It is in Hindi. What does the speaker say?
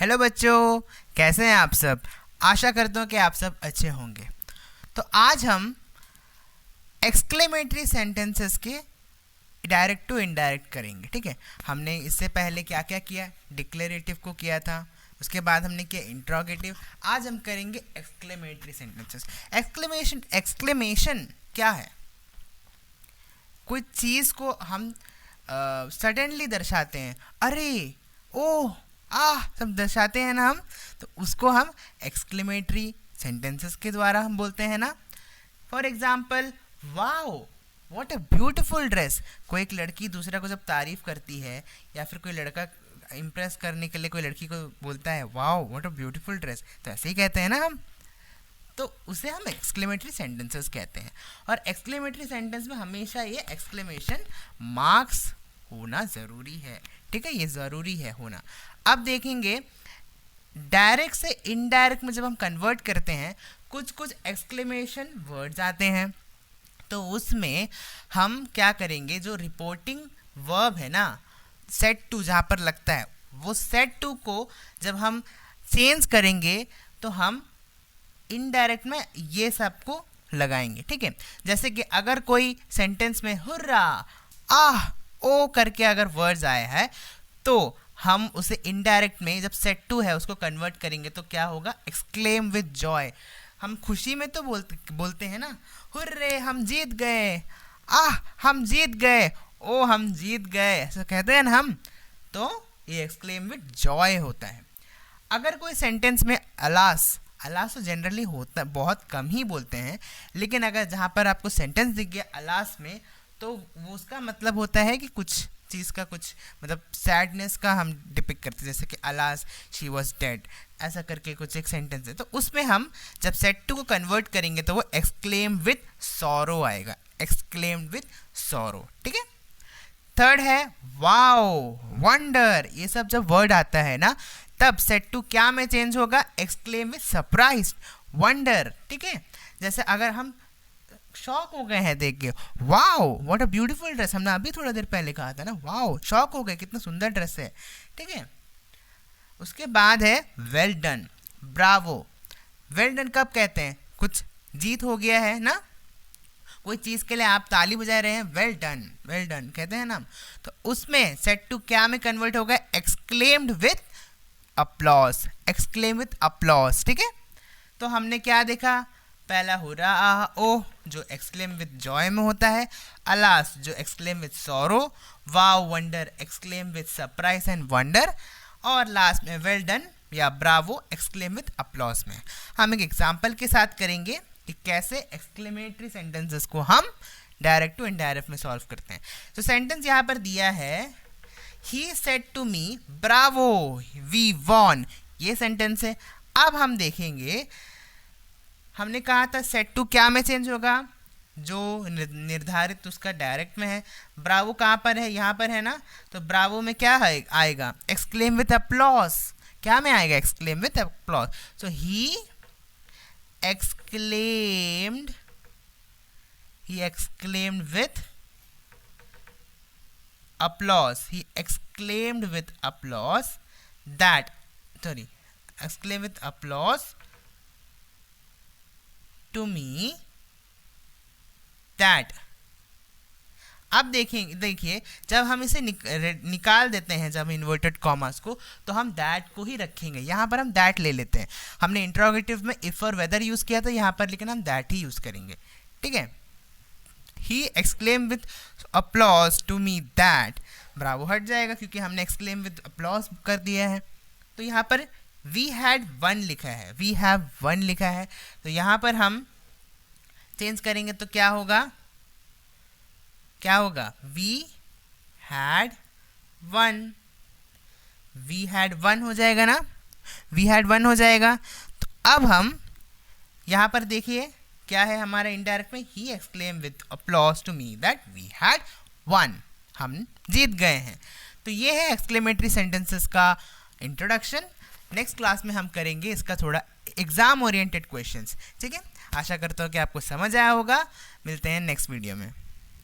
हेलो बच्चों, कैसे हैं आप सब। आशा करता हूँ कि आप सब अच्छे होंगे। तो आज हम एक्सक्लेमेटरी सेंटेंसेस के डायरेक्ट टू इनडायरेक्ट करेंगे। ठीक है, हमने इससे पहले क्या क्या किया, डिक्लेरेटिव को किया था, उसके बाद हमने किया इंट्रोगेटिव। आज हम करेंगे एक्सक्लेमेटरी सेंटेंसेस। एक्सक्लेमेशन क्या है? कोई चीज़ को हम सडनली दर्शाते हैं, अरे, ओह, आह, सब दर्शाते हैं ना हम, तो उसको हम एक्सक्लेमेटरी सेंटेंसेस के द्वारा हम बोलते हैं ना। For example, wow what a beautiful dress. कोई एक लड़की दूसरा को जब तारीफ करती है, या फिर कोई लड़का इम्प्रेस करने के लिए कोई लड़की को बोलता है wow what a beautiful dress, तो ऐसे ही कहते हैं ना हम, तो उसे हम एक्सक्लेमेटरी सेंटेंसेस कहते हैं। और एक्सक्लेमेटरी सेंटेंस में हमेशा ये एक्सक्लेमेशन मार्क्स होना ज़रूरी है। ठीक है, ये ज़रूरी है होना। अब देखेंगे डायरेक्ट से इनडायरेक्ट में जब हम कन्वर्ट करते हैं, कुछ कुछ एक्सक्लेमेशन वर्ड्स आते हैं, तो उसमें हम क्या करेंगे, जो रिपोर्टिंग वर्ब है ना, सेट टू जहाँ पर लगता है, वो सेट टू को जब हम चेंज करेंगे तो हम इनडायरेक्ट में ये सब को लगाएंगे। ठीक है, जैसे कि अगर कोई सेंटेंस में हुर्रा, आह, ओ करके अगर वर्ड्स आया है, तो हम उसे इनडायरेक्ट में जब सेट टू है उसको कन्वर्ट करेंगे तो क्या होगा, एक्सक्लेम विद जॉय। हम खुशी में तो बोलते हैं ना, हुर्रे हम जीत गए, आह हम जीत गए, ओ हम जीत गए, ऐसा कहते हैं ना हम, तो ये एक्सक्लेम विद जॉय होता है। अगर कोई सेंटेंस में अलास तो जनरली होता, बहुत कम ही बोलते हैं, लेकिन अगर जहाँ पर आपको सेंटेंस दिख गया अलास में, तो वो उसका मतलब होता है कि कुछ चीज़ का कुछ मतलब सैडनेस का हम डिपिक्ट करते हैं, जैसे कि अलास शी वॉज डेड, ऐसा करके कुछ एक सेंटेंस है, तो उसमें हम जब सेट टू को कन्वर्ट करेंगे तो वो एक्सक्लेम विद सॉरो आएगा, एक्सक्लेम विद सॉरो। ठीक है, थर्ड है वाओ, वंडर। ये सब जब वर्ड आता है ना, तब सेट टू क्या में चेंज होगा, एक्सक्लेम विद सरप्राइज, वंडर। ठीक है, जैसे अगर हम शॉक हो गए हैं देख के, wow what a beautiful dress, हमने अभी थोड़ा देर पहले कहा था ना, वाओ, शॉक हो गए, कितना सुंदर ड्रेस है। ठीक है, उसके बाद है well done, Bravo. Well done कब कहते हैं, कुछ जीत हो गया है ना, कोई चीज़ के लिए आप ताली बजा रहे हैं, वेल डन कहते हैं ना, तो उसमें सेट टू क्या में कन्वर्ट होगा, exclaimed with applause, exclaim with applause. ठीक है, तो हमने क्या देखा, पहला हुर्रा, आह, ओह जो एक्सक्लेम विथ जॉय में होता है, अलास जो exclaim with sorrow, wow wonder exclaim with surprise and wonder, और लास्ट में वेल डन या ब्रावो एक्सक्लेम विथ अपलॉज में। हम एक एग्जाम्पल के साथ करेंगे कि कैसे एक्सक्लेमेटरी सेंटेंसेस को हम डायरेक्ट टू इनडायरेक्ट में सॉल्व करते हैं। तो सेंटेंस यहाँ पर दिया है, he said to me bravo we won, ये सेंटेंस है। अब हम देखेंगे, हमने कहा था सेट टू क्या में चेंज होगा, जो निर्धारित उसका डायरेक्ट में है। ब्रावो कहाँ पर है, यहाँ पर है ना, तो ब्रावो में क्या आएगा, एक्सक्लेम विथ अपलॉज, क्या में आएगा, exclaim with applause. So he exclaimed with applause, exclaimed with applause to me that। अब देखिए जब हम इसे निकाल देते हैं, जब इन्वर्टेड कॉमास को, तो हम दैट को ही रखेंगे, यहाँ पर हम दैट ले लेते हैं। हमने इंट्रोगेटिव में इफ और वेदर यूज़ किया था, यहाँ पर लेकिन हम दैट ही यूज़ करेंगे। ठीक है, he exclaim with applause to me that, bravo हट जाएगा क्योंकि हमने एक्सक्लेम विथ अपलॉज कर दिया है। तो यहाँ पर वी हैड वन लिखा है, वी हैव वन लिखा है, तो यहाँ पर हम चेंज करेंगे तो क्या होगा, वी हैड वन हो जाएगा ना, वी हैड वन हो जाएगा। तो अब हम यहाँ पर देखिए क्या है हमारा इनडायरेक्ट में, he exclaim with applause to me that we had won, हम जीत गए हैं। तो ये है एक्सक्लेमेटरी सेंटेंसेस का इंट्रोडक्शन। नेक्स्ट क्लास में हम करेंगे इसका थोड़ा एग्जाम ओरिएंटेड क्वेश्चंस। ठीक है, आशा करता हूँ कि आपको समझ आया होगा। मिलते हैं नेक्स्ट वीडियो में।